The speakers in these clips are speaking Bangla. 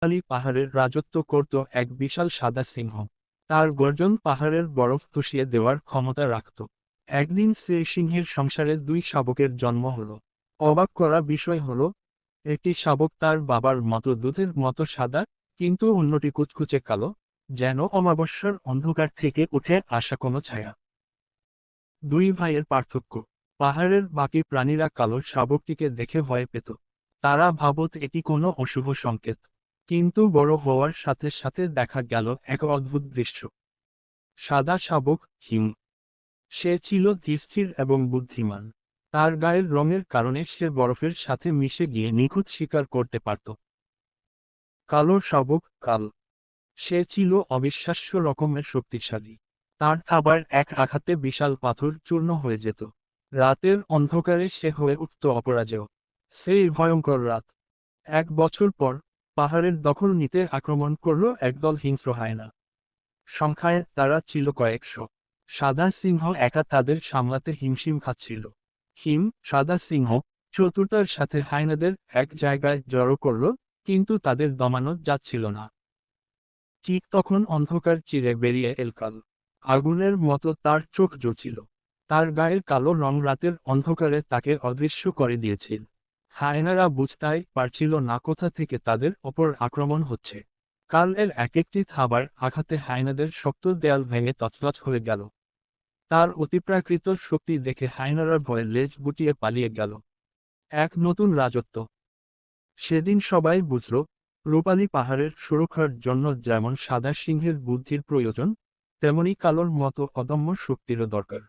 রূপালী পাহাড়ের রাজত্ব করত এক বিশাল সাদা সিংহ। তার গর্জন পাহাড়ের বরফ ধসিয়ে দেওয়ার ক্ষমতা রাখত। একদিন সেই সিংহের সংসারে দুই শাবকের জন্ম হলো। অবাক করা বিষয় হলো, একটি শাবক তার বাবার মতো দুধের মতো সাদা, কিন্তু অন্যটি কুচকুচে কালো, যেন অমাবস্যার অন্ধকার থেকে উঠে আসা কোনো ছায়া। দুই ভাইয়ের পার্থক্য। পাহাড়ের বাকি প্রাণীরা কালো শাবকটিকে দেখে ভয় পেত। তারা ভাবত এটি কোনো অশুভ সংকেত। কিন্তু বড় হওয়ার সাথে সাথে দেখা গেল এক অদ্ভুত দৃশ্য। সাদা শাবক, হিম। সে ছিল ধীরস্থির এবং বুদ্ধিমান। তার গায়ের রঙের কারণে সে বরফের সাথে মিশে গিয়ে নিখুঁত শিকার করতে পারত। কালো শাবক, কাল। সে ছিল অবিশ্বাস্য রকমের শক্তিশালী। তার থাবার এক আঘাতে বিশাল পাথর চূর্ণ হয়ে যেত। রাতের অন্ধকারে সে হয়ে উঠত অপরাজেয়। সেই ভয়ঙ্কর রাত। 1 বছর পর, পাহাড়ের দখল নিতে আক্রমণ করল একদল হিংস্র হায়না। সংখ্যায় তারা ছিল কয়েকশো। সাদা সিংহ একা তাদের সামলাতে হিমশিম খাচ্ছিল। হিম, সাদা সিংহ, চতুরতার সাথে হায়নাদের এক জায়গায় জড়ো করল, কিন্তু তাদের দমানো যাচ্ছিল না। ঠিক তখন অন্ধকার চিরে বেরিয়ে এল কাল। আগুনের মতো তার চোখ জ্বলছিল। তার গায়ের কালো রং রাতের অন্ধকারে তাকে অদৃশ্য করে দিয়েছিল। হায়নারা বুঝতেই পারছিল না কোথা থেকে তাদের ওপর আক্রমণ হচ্ছে। কাল এর এক একটি থাবার আঘাতে হায়নাদের শক্ত দেয়াল ভেঙে তছনছ হয়ে গেল। তার অতিপ্রাকৃত শক্তি দেখে হায়নারা ভয়ে লেজ গুটিয়ে পালিয়ে গেল। এক নতুন রাজত্ব। সেদিন সবাই বুঝল, রূপালী পাহাড়ের সুরক্ষার জন্য যেমন সাদা সিংহের বুদ্ধির প্রয়োজন, তেমনি কালোর মতো অদম্য শক্তিরও দরকার।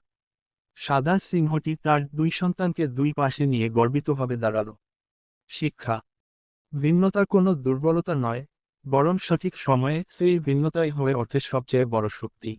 সাদা সিংহটি তার দুই সন্তানকে দুই পাশে নিয়ে গর্বিতভাবে দাঁড়াল। শিক্ষা। ভিন্নতা কোনো দুর্বলতা নয়, বরং সঠিক সময়ে সেই ভিন্নতাই হয়ে ওঠে সবচেয়ে বড় শক্তি।